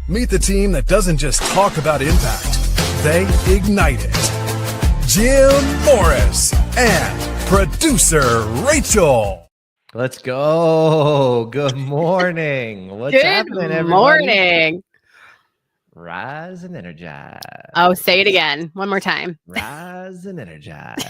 Meet the team that doesn't just talk about impact, they ignite it. Jim Morris and producer Rachel. Let's go. Good morning. What's happening, everybody? Good morning. Rise and energize. Oh, say it again. One more time. Rise and energize.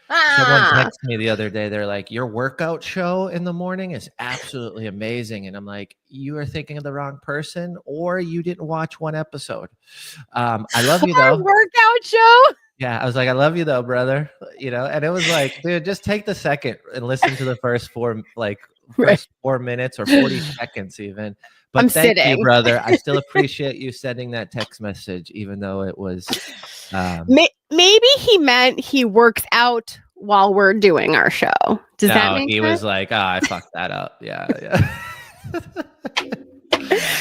Someone texted me the other day. They're like, your workout show in the morning is absolutely amazing. And I'm like, you are thinking of the wrong person, or you didn't watch one episode. I love you, though. Workout show? Yeah, I was like, I love you, though, brother. You know, and it was like, dude, just take the second and listen to the first four minutes or 40 seconds even. But I'm thank sitting. you, brother. I still appreciate you sending that text message, even though it was. Maybe he meant he works out while we're doing our show. Does that make sense? He was like, oh, I fucked that up. Yeah.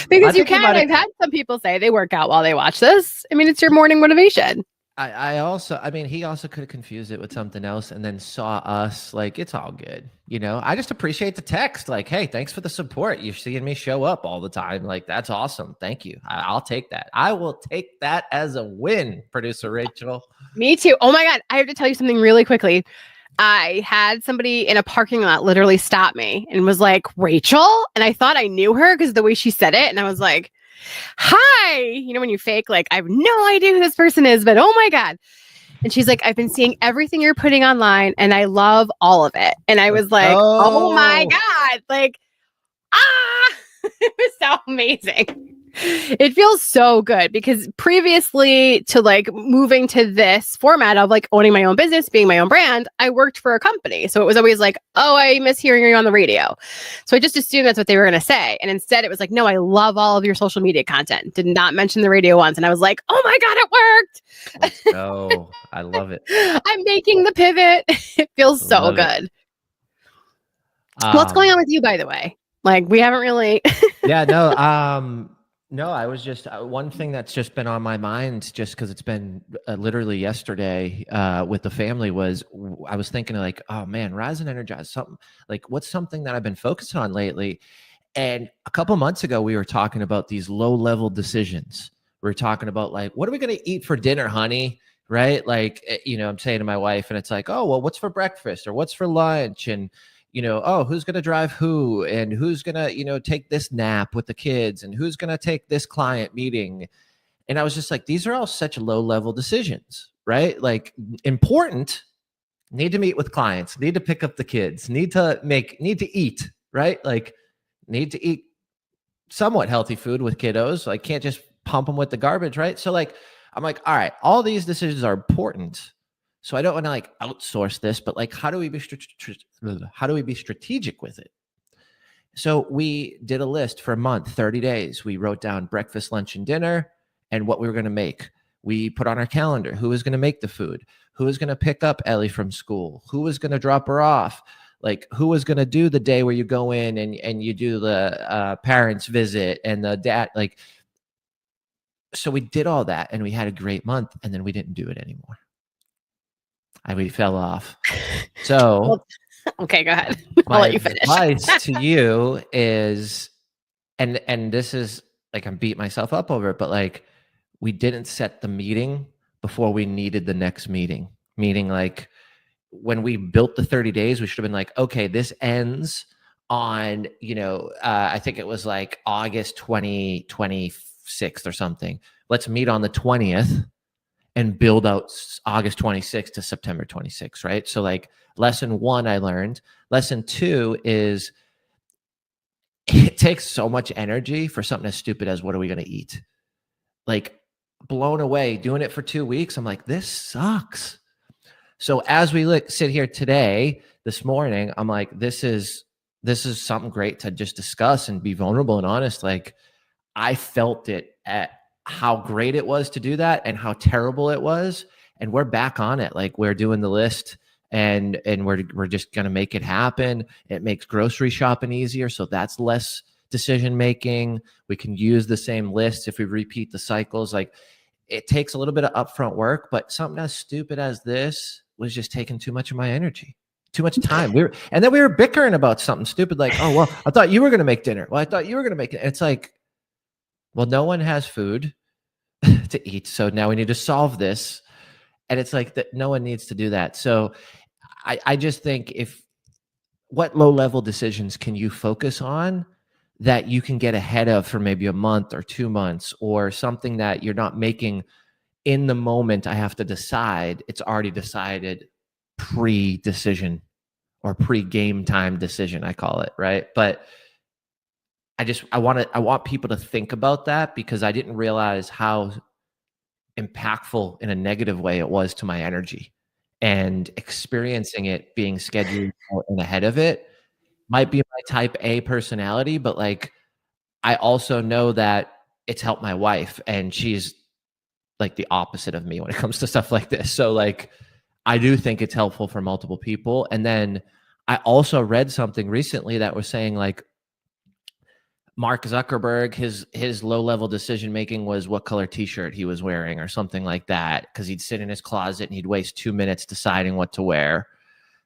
Because you can. I've had some people say they work out while they watch this. I mean, it's your morning motivation. He also could have confused it with something else and then saw us. Like, it's all good. You know, I just appreciate the text. Like, hey, thanks for the support. You're seeing me show up all the time. Like, that's awesome. Thank you. I'll take that. I will take that as a win, producer Rachel. Me too. Oh my God. I have to tell you something really quickly. I had somebody in a parking lot literally stop me and was like, Rachel? And I thought I knew her because of the way she said it. And I was like, hi, you know, when you fake, like, I have no idea who this person is, but oh my God. And she's like, I've been seeing everything you're putting online and I love all of it. And I was like, oh my God, like, it was so amazing. It feels so good because previously to like moving to this format of like owning my own business, being my own brand, I worked for a company. So it was always like, oh, I miss hearing you on the radio. So I just assumed that's what they were going to say. And instead it was like, no, I love all of your social media content. Did not mention the radio once. And I was like, oh my God, it worked. Let's go. I love it. I'm making the pivot. It feels so good. What's going on with you, by the way? Like, we haven't really. No, I was just one thing that's just been on my mind just because it's been literally yesterday with the family was I was thinking like, oh man, Rise and Energize, something like what's something that I've been focused on lately. And a couple months ago, we were talking about these low level decisions. We were talking about like, what are we going to eat for dinner, honey? Right? Like, you know, I'm saying to my wife and it's like, oh, well, what's for breakfast or what's for lunch? And you know, oh, who's going to drive who and who's going to, you know, take this nap with the kids and who's going to take this client meeting. And I was just like, these are all such low level decisions, right? Like important, need to meet with clients, need to pick up the kids, need to eat, right? Like need to eat somewhat healthy food with kiddos. Like can't just pump them with the garbage, right? So like, I'm like, all right, all these decisions are important. So I don't want to like outsource this, but like, how do we be strategic with it? So we did a list for a month, 30 days. We wrote down breakfast, lunch, and dinner and what we were going to make. We put on our calendar, who was going to make the food, who was going to pick up Ellie from school, who was going to drop her off, like who was going to do the day where you go in and you do the parents visit and the dad, like, so we did all that and we had a great month and then we didn't do it anymore. We fell off. So, okay, go ahead. I'll let you finish. My advice to you is, and this is like I'm beating myself up over it, but like we didn't set the meeting before we needed the next meeting. Meaning, like when we built the 30 days, we should have been like, okay, this ends on I think it was like August 26th or something. Let's meet on the 20th. And build out August 26th to September 26th, right? So like lesson 1 I learned. Lesson 2 is it takes so much energy for something as stupid as what are we going to eat? Like blown away doing it for 2 weeks. I'm like, this sucks. So as we sit here today, this morning, I'm like, this is something great to just discuss and be vulnerable and honest. Like I felt it at how great it was to do that and how terrible it was. And we're back on it. Like we're doing the list and we're just going to make it happen. It makes grocery shopping easier. So that's less decision-making. We can use the same lists if we repeat the cycles. Like it takes a little bit of upfront work, but something as stupid as this was just taking too much of my energy, too much time. And then we were bickering about something stupid. Like, oh, well, I thought you were going to make dinner. Well, I thought you were going to make it. It's like, well, no one has food to eat. So now we need to solve this. And it's like that no one needs to do that. So I just think what low level decisions can you focus on that you can get ahead of for maybe a month or 2 months, or something that you're not making in the moment. I have to decide. It's already decided pre-decision or pre-game time decision, I call it, right? But I want people to think about that, because I didn't realize how impactful in a negative way it was to my energy, and experiencing it being scheduled out and ahead of it might be my type A personality, but like I also know that it's helped my wife, and she's like the opposite of me when it comes to stuff like this. So like I do think it's helpful for multiple people. And then I also read something recently that was saying like Mark Zuckerberg, his low level decision making was what color t-shirt he was wearing or something like that, because he'd sit in his closet and he'd waste 2 minutes deciding what to wear.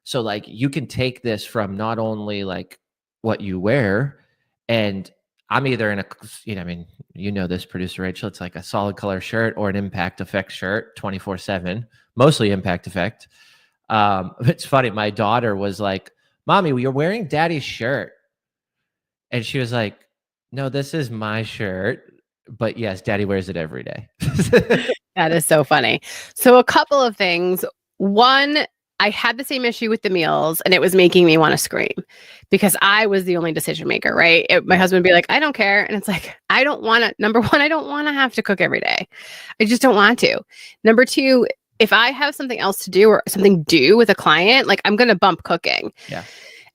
So like you can take this from not only like what you wear, and I'm either in a, I mean, this, producer Rachel, it's like a solid color shirt or an impact effect shirt 24/7, mostly impact effect. It's funny. My daughter was like, Mommy, you're wearing daddy's shirt. And she was like, no, this is my shirt, but yes, daddy wears it every day. That is so funny. So a couple of things. One, I had the same issue with the meals, and it was making me want to scream because I was the only decision maker, right? My husband would be like, I don't care. And it's like, I don't want to, number one, I don't want to have to cook every day. I just don't want to. Number two, if I have something else to do or something due with a client, like I'm going to bump cooking. Yeah.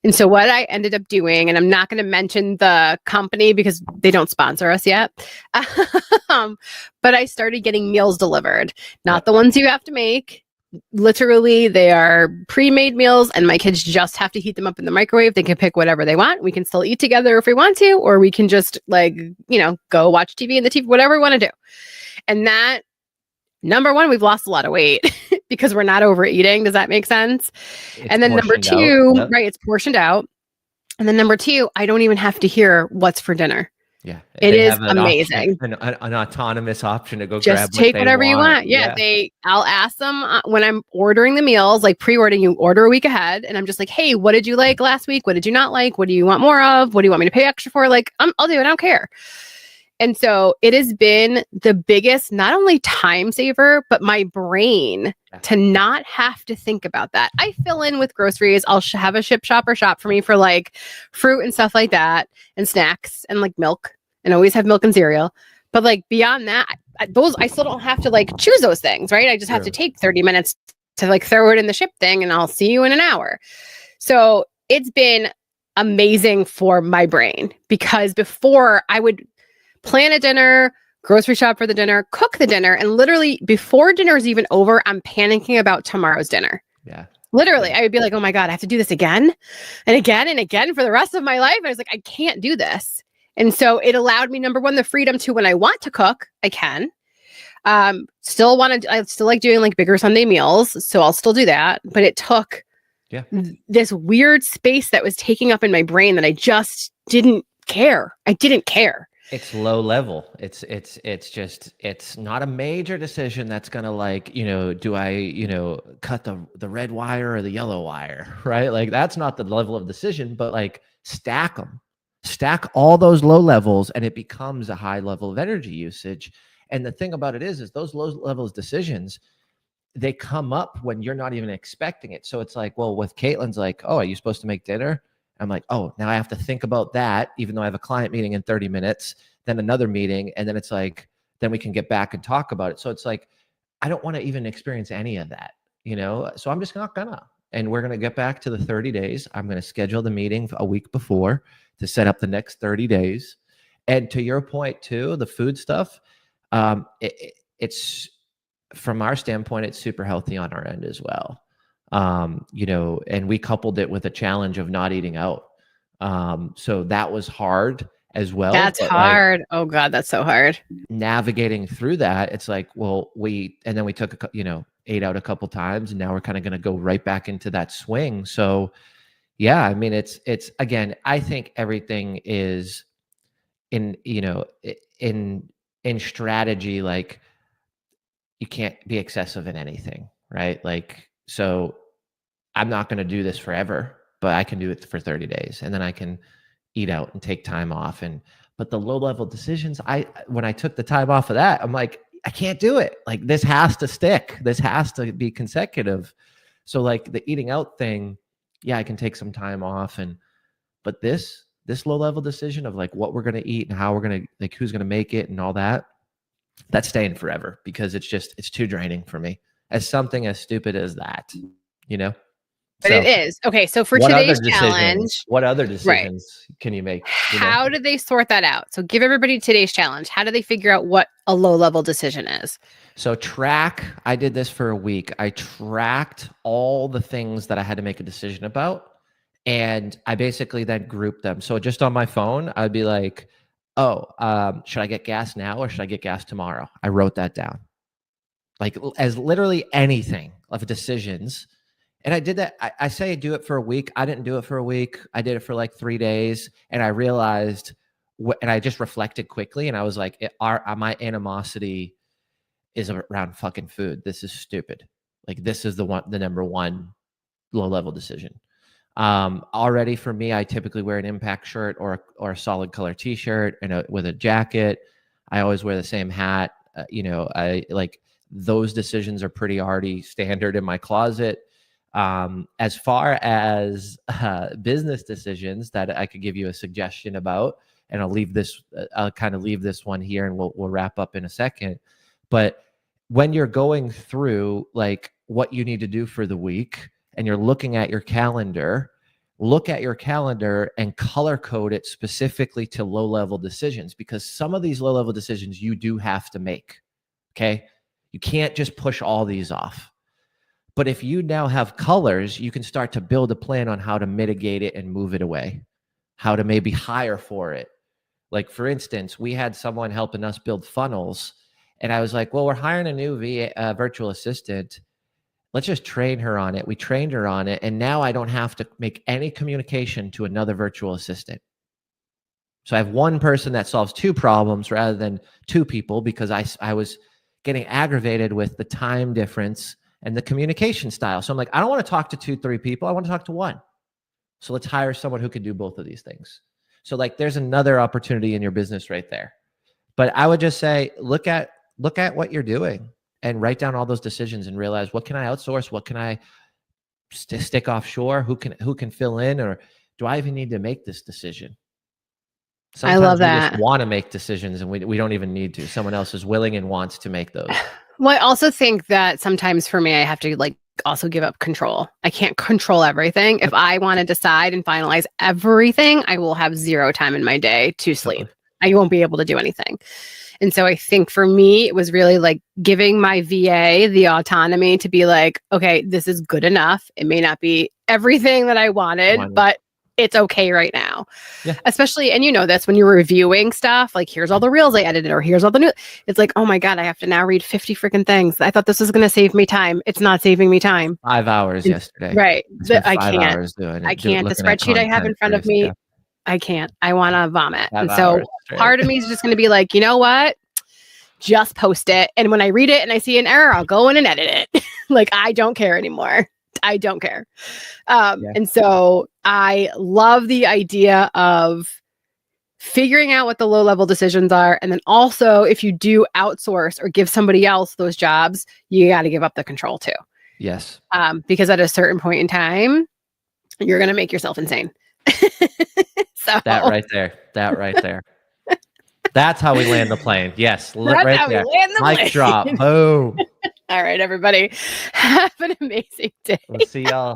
And so what I ended up doing, and I'm not going to mention the company because they don't sponsor us yet, but I started getting meals delivered, not the ones you have to make. Literally, they are pre-made meals, and my kids just have to heat them up in the microwave. They can pick whatever they want. We can still eat together if we want to, or we can just go watch TV in the TV, whatever we want to do. And that, number one, we've lost a lot of weight because we're not overeating. Does that make sense? And then number two, right, it's portioned out. And then number two, I don't even have to hear what's for dinner. Yeah. It is amazing. An autonomous option to go just grab take whatever you want. Yeah. I'll ask them when I'm ordering the meals, like pre-ordering, you order a week ahead. And I'm just like, hey, what did you like last week? What did you not like? What do you want more of? What do you want me to pay extra for? Like, I'll do it. I don't care. And so it has been the biggest, not only time saver, but my brain to not have to think about that. I fill in with groceries. I'll have a shop for me for like fruit and stuff like that, and snacks and like milk, and always have milk and cereal. But like beyond that, I still don't have to like choose those things, right? I just have to take 30 minutes to like throw it in the ship thing, and I'll see you in an hour. So it's been amazing for my brain, because before I would plan a dinner, grocery shop for the dinner, cook the dinner, and literally before dinner is even over, I'm panicking about tomorrow's dinner. Yeah. Literally, I would be like, oh my God, I have to do this again and again and again for the rest of my life. I was like, I can't do this. And so it allowed me, number one, the freedom to, when I want to cook, I can. I still like doing like bigger Sunday meals. So I'll still do that. But it took this weird space that was taking up in my brain that I just didn't care. I didn't care. It's low level. It's not a major decision that's going to like, do I, cut the red wire or the yellow wire, right? Like that's not the level of decision, but like stack all those low levels, and it becomes a high level of energy usage. And the thing about it is those low levels decisions, they come up when you're not even expecting it. So it's like, well, with Caitlin's like, oh, are you supposed to make dinner? I'm like, oh, now I have to think about that, even though I have a client meeting in 30 minutes, then another meeting. And then it's like, then we can get back and talk about it. So it's like, I don't want to even experience any of that, So I'm just not gonna. And we're going to get back to the 30 days. I'm going to schedule the meeting a week before to set up the next 30 days. And to your point too, the food stuff, it's from our standpoint, it's super healthy on our end as well. And we coupled it with a challenge of not eating out. So that was hard as well. That's hard. Like, oh God, that's so hard. Navigating through that, it's like, well, and then we took, ate out a couple times, and now we're kind of going to go right back into that swing. So yeah, I mean, it's again, I think everything is in strategy, like you can't be excessive in anything, right? Like, so I'm not going to do this forever, but I can do it for 30 days and then I can eat out and take time off. But the low level decisions, when I took the time off of that, I'm like, I can't do it. Like, this has to stick. This has to be consecutive. So like the eating out thing, yeah, I can take some time off, but this low level decision of like what we're going to eat and how we're going to, like, who's going to make it and all that, that's staying forever, because it's too draining for me, as something as stupid as that, you know? But it is. Okay, so for today's challenge, what other decisions can you make? How do they sort that out? So give everybody today's challenge. How do they figure out what a low level decision is? So I did this for a week. I tracked all the things that I had to make a decision about, and I basically then grouped them. So just on my phone, I'd be like, should I get gas now or should I get gas tomorrow? I wrote that down. Like, as literally anything of decisions. And I did that. I say I do it for a week. I didn't do it for a week. I did it for like 3 days. And I realized, and I just reflected quickly. And I was like, my animosity is around fucking food. This is stupid. Like, this is the number one low level decision. Already for me, I typically wear an impact shirt or a solid color t-shirt and with a jacket. I always wear the same hat. I like, those decisions are pretty already standard in my closet. As far as business decisions that I could give you a suggestion about, and I'll kind of leave this one here, and we'll wrap up in a second. But when you're going through like what you need to do for the week, and you're looking at your calendar, look at your calendar and color code it specifically to low level decisions, because some of these low level decisions you do have to make. Okay, you can't just push all these off. But if you now have colors, you can start to build a plan on how to mitigate it and move it away, how to maybe hire for it. Like, for instance, we had someone helping us build funnels, and I was like, well, we're hiring a new virtual assistant. Let's just train her on it. We trained her on it, and now I don't have to make any communication to another virtual assistant. So I have one person that solves two problems rather than two people, because I was getting aggravated with the time difference and the communication style. So I'm like, I don't want to talk to 2-3 people. I want to talk to one. So let's hire someone who can do both of these things. So like, there's another opportunity in your business right there. But I would just say, look at what you're doing and write down all those decisions and realize, what can I outsource? What can I stick offshore? Who can fill in? Or do I even need to make this decision? Sometimes I love that. We just want to make decisions, and we don't even need to. Someone else is willing and wants to make those. Well, I also think that sometimes for me, I have to like also give up control. I can't control everything. If I want to decide and finalize everything, I will have zero time in my day to sleep. I won't be able to do anything. And so I think for me, it was really like giving my VA the autonomy to be like, okay, this is good enough. It may not be everything that I wanted, but it's okay right now. Yeah. Especially, and you know this, when you're reviewing stuff, like, here's all the reels I edited, or here's all the new, it's like, oh my God, I have to now read 50 freaking things. I thought this was going to save me time. It's not saving me time. 5 hours yesterday. Right. I can't. I can't. The spreadsheet I have in front of me, I can't. I want to vomit. And so part of me is just going to be like, you know what? Just post it. And when I read it and I see an error, I'll go in and edit it. Like, I don't care anymore. I don't care. And so I love the idea of figuring out what the low level decisions are. And then also, if you do outsource or give somebody else those jobs, you got to give up the control too. Yes. Because at a certain point in time, you're going to make yourself insane. So that right there. That's how we land the plane. Yes. That's right how there. we land the plane. Mic drop. Boom. All right, everybody. Have an amazing day. We'll see y'all.